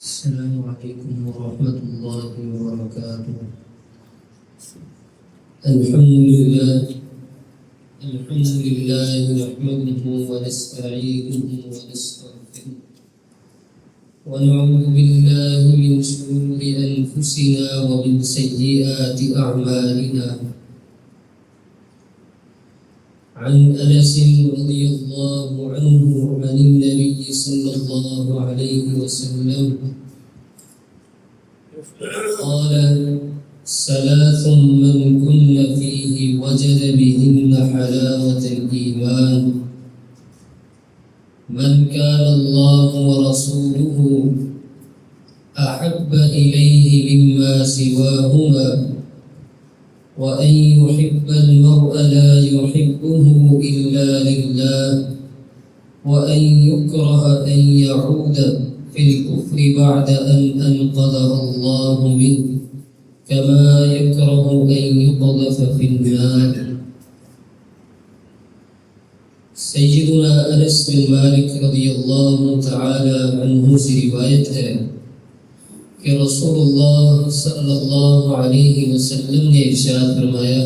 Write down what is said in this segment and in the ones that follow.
السلام عليكم ورحمة الله وبركاته. الحمد لله نحمده ونستعينه ونستغفره ونعوذ بالله من شرور أنفسنا ومن سيئات أعمالنا. عن أنس رضي الله عنه عن النبي صلى الله عليه وسلم قال: ثلاث من كن فيه وجد بهن حلاوة الإيمان: من كان الله ورسوله أحب إليه مما سواهما، وأن يحب المرء لا يحبه إلا لله، وأن يكره أن يعود في الكفر بعد أن أنقذه الله منه، كما يكره أن يقذف في النار. سیدنا انس بن مالک رضی اللہ تعالی عنہ سے روایت ہے کہ رسول اللہ صلی اللہ علیہ وسلم نے ارشاد فرمایا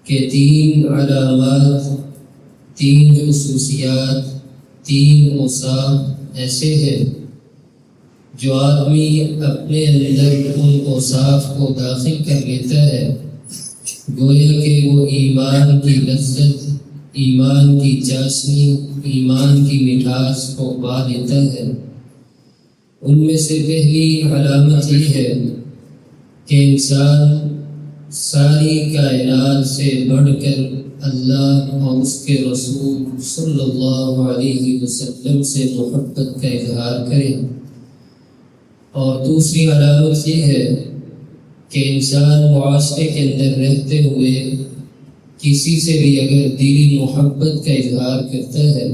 کہ تین علامات، تین خصوصیات، تین اوصاف ایسے ہیں جو آدمی اپنے اندر ان اوصاف کو داخل کر لیتا ہے، گویا کہ وہ ایمان کی لذت، ایمان کی چاشنی، ایمان کی مٹھاس کو پا لیتا ہے۔ ان میں سے پہلی علامت یہ ہے کہ انسان ساری کائنات سے بڑھ کر اللہ اور اس کے رسول صلی اللہ علیہ وسلم سے محبت کا اظہار کرے، اور دوسری علامت یہ ہے کہ انسان معاشرے کے اندر رہتے ہوئے کسی سے بھی اگر دلی محبت کا اظہار کرتا ہے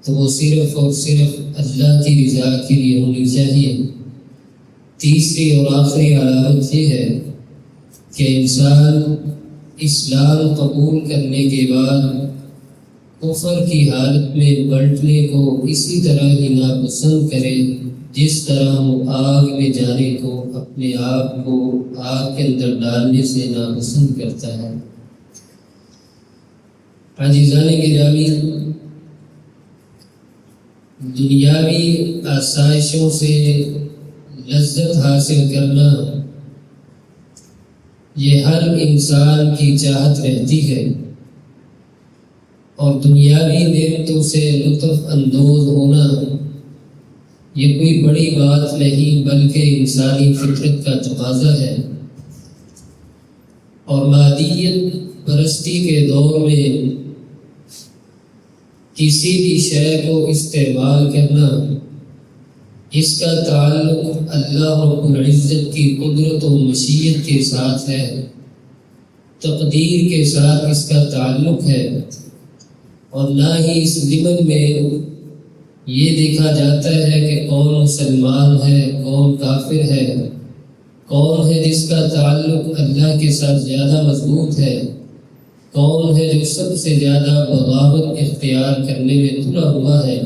تو وہ صرف اور صرف اللہ کی رضا کے لیے ہونی چاہیے۔ تیسری اور آخری علامت یہ ہے کہ انسان اسلام قبول کرنے کے بعد کفر کی حالت میں پلٹنے کو اسی طرح ہی ناپسند کرے جس طرح وہ آگ میں جانے کو اپنے آپ کو آگ کے اندر ڈالنے سے ناپسند کرتا ہے۔ عزیزان گرامی، دنیاوی آسائشوں سے لذت حاصل کرنا یہ ہر انسان کی چاہت رہتی ہے، اور دنیاوی نعمتوں سے لطف اندوز ہونا یہ کوئی بڑی بات نہیں بلکہ انسانی فطرت کا تقاضا ہے۔ اور مادیت پرستی کے دور میں کسی بھی شے کو استعمال کرنا، اس کا تعلق اللہ رب العزت کی قدرت و مشیت کے ساتھ ہے، تقدیر کے ساتھ اس کا تعلق ہے، اور نہ ہی اس ضمن میں یہ دیکھا جاتا ہے کہ کون مسلمان ہے، کون کافر ہے، کون ہے جس کا تعلق اللہ کے ساتھ زیادہ مضبوط ہے، کون ہے جو سب سے زیادہ بغاوت اختیار کرنے میں تلا ہوا ہے،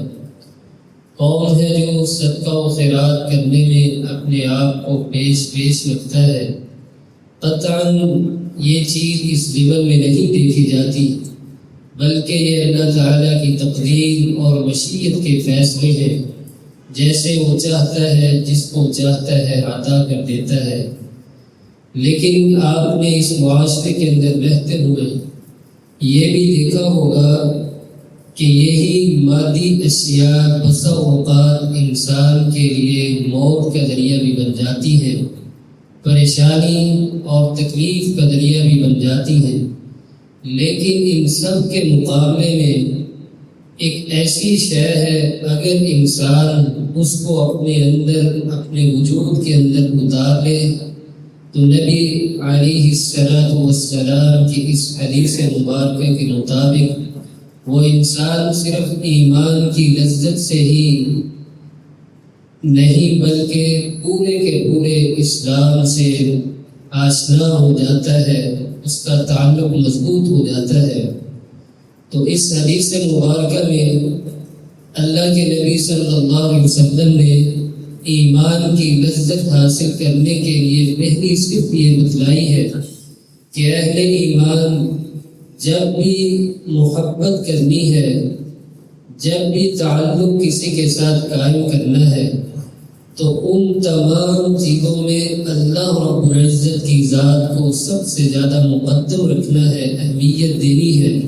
کون ہے جو صدقہ و خیرات کرنے میں اپنے آپ کو پیش رکھتا ہے۔ قطعاً یہ چیز اس ضمن میں نہیں دیکھی جاتی، بلکہ یہ اللہ تعالیٰ کی تقدیر اور مشیت کے فیصلے ہیں، جیسے وہ چاہتا ہے جس کو چاہتا ہے عطا کر دیتا ہے۔ لیکن آپ نے اس معاشرے کے اندر رہتے ہوئے یہ بھی دیکھا ہوگا کہ یہی مادی اشیاء بسا اوقات انسان کے لیے موت کا ذریعہ بھی بن جاتی ہیں، پریشانی اور تکلیف کا ذریعہ بھی بن جاتی ہیں، لیکن ان سب کے مقابلے میں ایک ایسی شے ہے اگر انسان اس کو اپنے اندر، اپنے وجود کے اندر اتار لے تو نبی علیہ السلام کی اس حدیث مبارکہ کے مطابق وہ انسان صرف ایمان کی لذت سے ہی نہیں بلکہ پورے کے پورے اسلام سے آشنا ہو جاتا ہے، اس کا تعلق مضبوط ہو جاتا ہے۔ تو اس حدیث مبارکہ میں اللہ کے نبی صلی اللہ علیہ وسلم نے ایمان کی لذت حاصل کرنے کے لیے پہلی صرف یہ بتلائی ہے کہ اہل ایمان جب بھی محبت کرنی ہے، جب بھی تعلق کسی کے ساتھ قائم کرنا ہے، تو ان تمام چیزوں میں اللہ رب العزت کی ذات کو سب سے زیادہ مقدم رکھنا ہے، اہمیت دینی ہے۔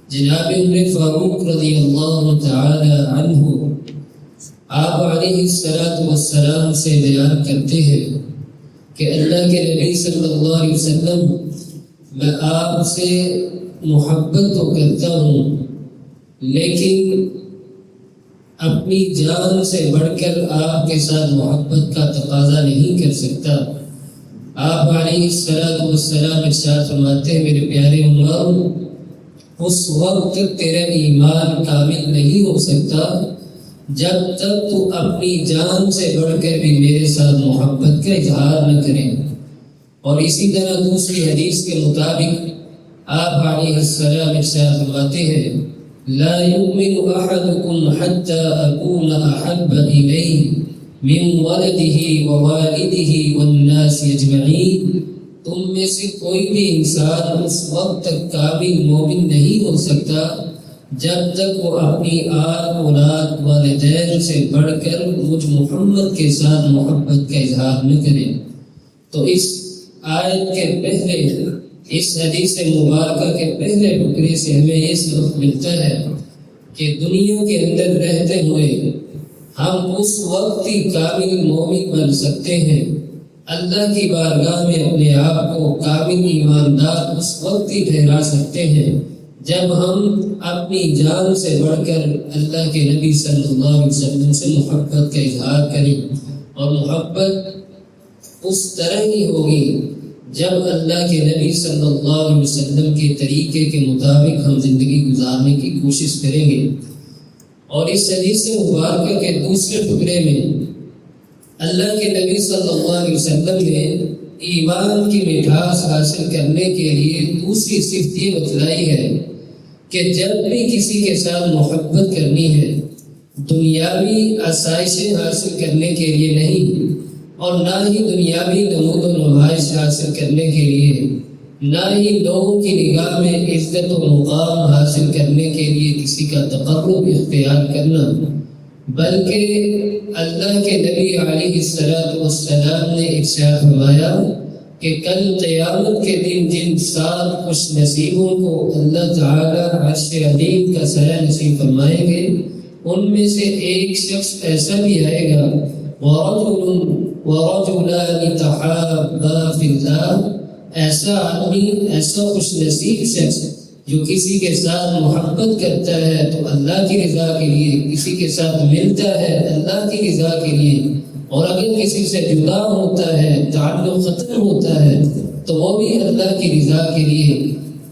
جناب عمر فاروق رضی اللہ تعالی عنہ آپ علیہ السلام سے بیان کرتے ہیں کہ اللہ کے نبی صلی اللہ علیہ وسلم، میں آپ سے محبت تو کرتا ہوں لیکن اپنی جان سے بڑھ کر آپ کے ساتھ محبت کا تقاضا نہیں کر سکتا۔ آپ علیہ السلام ارشاد فرماتے ہیں، میرے پیارے عمر، اس وقت تک تیرا ایمان کامل نہیں ہو سکتا جب تک تو اپنی جان سے بڑھ کر بھی میرے ساتھ محبت کا اظہار نہ کریں۔ اور اسی طرح دوسری حدیث کے مطابق آپ علیہ السلام ارشاد فرماتے ہیں، لا يؤمن احدكم حتى اكون احب اليه من ولده ووالده والناس اجمعین۔ تم میں سے کوئی بھی انسان اس وقت تک کامل مومن نہیں ہو سکتا جب تک وہ اپنی آل اولاد والدین سے بڑھ کر مجھ محمد کے ساتھ محبت کا اظہار نہ کرے۔ تو اس آیت کے پہلے، اس حدیث مبارکہ کے پہلے ٹکڑے سے ہمیں یہ سبق ملتا ہے کہ دنیا کے اندر رہتے ہوئے ہم اس وقت ہی کامل مومن بن سکتے ہیں، اللہ کی بارگاہ میں اپنے آپ کو کامل ایماندار اس وقت ہی ٹھہرا سکتے ہیں جب ہم اپنی جان سے بڑھ کر اللہ کے نبی صلی اللہ علیہ وسلم سے محبت کا اظہار کریں۔ اور محبت اس طرح ہی ہوگی جب اللہ کے نبی صلی اللہ علیہ وسلم کے طریقے کے مطابق ہم زندگی گزارنے کی کوشش کریں گے۔ اور اس حدیث مبارکہ کے دوسرے ٹکڑے میں اللہ کے نبی صلی اللہ علیہ وسلم نے ایمان کی مٹھاس حاصل کرنے کے لیے دوسری صفت یہ بتلائی ہے کہ جب بھی کسی کے ساتھ محبت کرنی ہے، دنیاوی آسائشیں حاصل کرنے کے لیے نہیں، اور نہ ہی دنیاوی نمود و نمائش حاصل کرنے کے لیے، نہ ہی لوگوں کی نگاہ میں عزت و مقام حاصل کرنے کے لیے کسی کا تقرب اختیار کرنا، بلکہ اللہ کے نبی علیہ السلام نے ارشاد فرمایا کہ کل قیامت کے دن جن 7 خوش نصیبوں کو اللہ تعالیٰ عرش عظیم کا سایہ نصیب فرمائیں گے، ان میں سے ایک شخص ایسا بھی آئے گا، وَرَجُلَانِ تَحَابَّا فِي اللَّهِ، ایسا آدمی، ایسا خوش نصیب شخص جو کسی کے ساتھ محبت کرتا ہے تو اللہ کی رضا کے لیے، کسی کے ساتھ ملتا ہے اللہ کی رضا کے لیے، اور اگر کسی سے جدا ہوتا ہے، تعلق ختم ہوتا ہے تو وہ بھی اللہ کی رضا کے لیے۔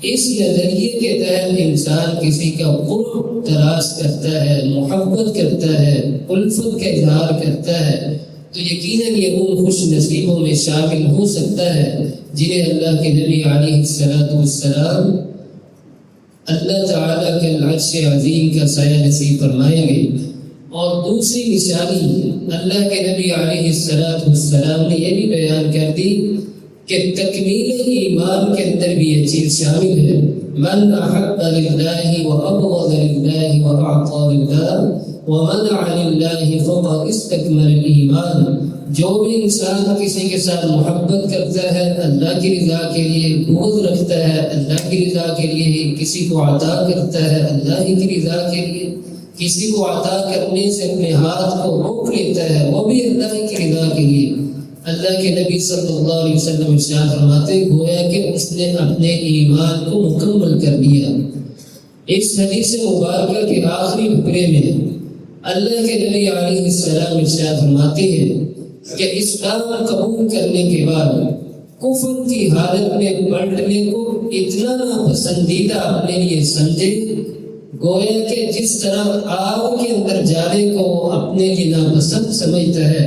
اس نظریے کے تحت انسان کسی کا قرب تلاش کرتا ہے، محبت کرتا ہے، الفت کا اظہار کرتا ہے، تو یقیناً یہ ان خوش نصیبوں میں شامل ہو سکتا ہے جنہیں اللہ کے نبی علیہ السلام اللہ تعالیٰ کے عرش عظیم کا سایہ نصیب فرمائیں گے۔ اور دوسری نشانی اللہ کے نبی علیہ السلام نے یہ بھی بیان کر دی کہ تکمیل ایمان کے اندر بھی یہ چیز شامل ہے، من احب للہ وابغض للہ واعطى للہ ومنع للہ فقد استکمل الایمان۔ جو بھی انسان کسی کے ساتھ محبت کرتا ہے اللہ کی رضا کے لیے، بغض رکھتا ہے اللہ کی رضا کے لیے، کسی کو عطا کرتا ہے اللہ کی رضا کے لیے، کسی کو عطا کرنے سے اپنے ہاتھ کو روک لیتا ہے وہ بھی اللہ کی رضا کے لیے، اللہ کے نبی صلی اللہ علیہ وسلم ارشاد فرماتے گویا کہ اس نے اپنے ایمان کو مکمل کر دیا۔ اس حدیث مبارکہ کے آخری ٹکڑے میں اللہ کے نبی علیہ السلام ارشاد فرماتے ہیں کہ اسلام قبول کرنے کے بعد کفر کی حالت میں پلٹنے کو اتنا ناپسندیدہ اپنے لیے سمجھے، گویا کہ جس طرح آگ کے اندر جانے کو اپنے لیے ناپسند سمجھتا ہے،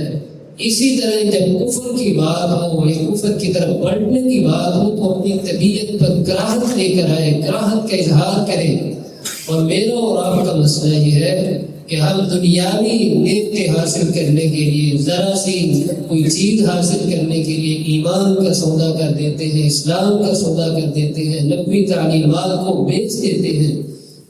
اسی طرح جب کفر کی بات ہو یا کفر کی طرف پلٹنے کی بات ہو تو اپنی طبیعت پر کراہت لے کر آئے، کراہت کا اظہار کرے۔ اور میرا اور آپ کا مسئلہ یہ ہے کہ ہم دنیاوی نعمتیں حاصل کرنے کے لیے، ذرا سی کوئی چیز حاصل کرنے کے لیے ایمان کا سودا کر دیتے ہیں، اسلام کا سودا کر دیتے ہیں، نبوی تعلیمات کو بیچ دیتے ہیں،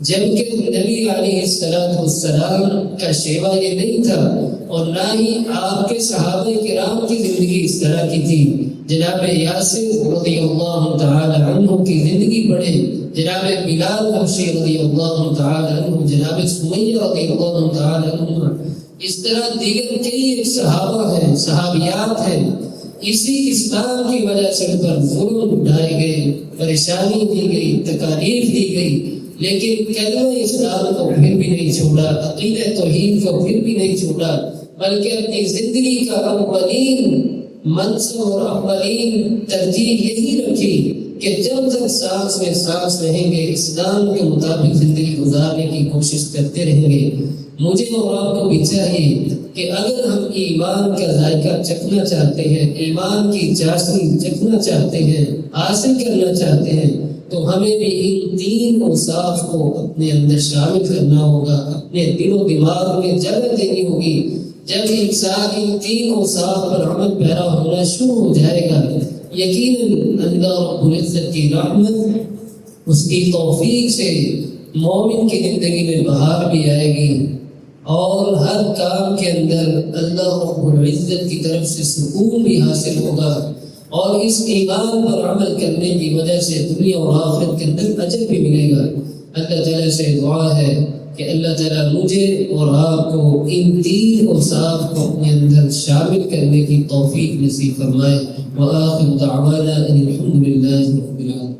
جبکہ نبی علیہ السلام کا شیوا یہ نہیں تھا، اور نہ ہی آپ کے صحابہ کرام کی زندگی اس طرح کی تھی۔ جناب یاسر رضی اللہ تعالی عنہ کی زندگی پڑھے، جناب بلال حبشی رضی اللہ تعالی عنہ، جناب سمیہ رضی اللہ تعالی عنہ، اس طرح دیگر کئی صحابہ ہیں، صحابیات ہیں، اسی اسلام کی وجہ سے ان پر ظلم اٹھائے گئے، پریشانی دی گئی، تکالیف دی گئی، لیکن کلمہ اسلام کو پھر بھی نہیں چھوڑا، عقیدہ توحید کو پھر بھی نہیں چھوڑا، بلکہ اپنی زندگی کا اولین منصب اور اولین ترجیح یہی رکھی کہ جب تک سانس میں سانس رہیں گے اسلام کے مطابق زندگی گزارنے کی کوشش کرتے رہیں گے۔ مجھے اور آپ کو بھی چاہیے کہ اگر ہم ایمان کا ذائقہ چکھنا چاہتے ہیں، ایمان کی چاشنی چکھنا چاہتے ہیں، حاصل کرنا چاہتے ہیں، تو ہمیں بھی ان تین اوصاف کو اپنے اندر شامل کرنا ہوگا، اپنے دل و دماغ میں جگہ دینی ہوگی۔ جب انسان ان تین اوصاف پر عمل پیرا ہونا شروع ہو جائے گا، یقیناً اللہ رب العزت کی رحمت، اس کی توفیق سے مومن کی زندگی میں بہار بھی آئے گی، اور ہر کام کے اندر اللہ رب العزت کی طرف سے سکون بھی حاصل ہوگا، اور اس ایمان پر عمل کرنے کی وجہ سے دنیا اور آخرت کے اندر اجر بھی ملے گا۔ اللہ تعالیٰ سے دعا ہے کہ اللہ تعالیٰ مجھے اور آپ کو ان تین اوصاف کو اپنے اندر شامل کرنے کی توفیق نصیب فرمائے۔ وآخر دعوانا ان الحمد للہ رب العالمین۔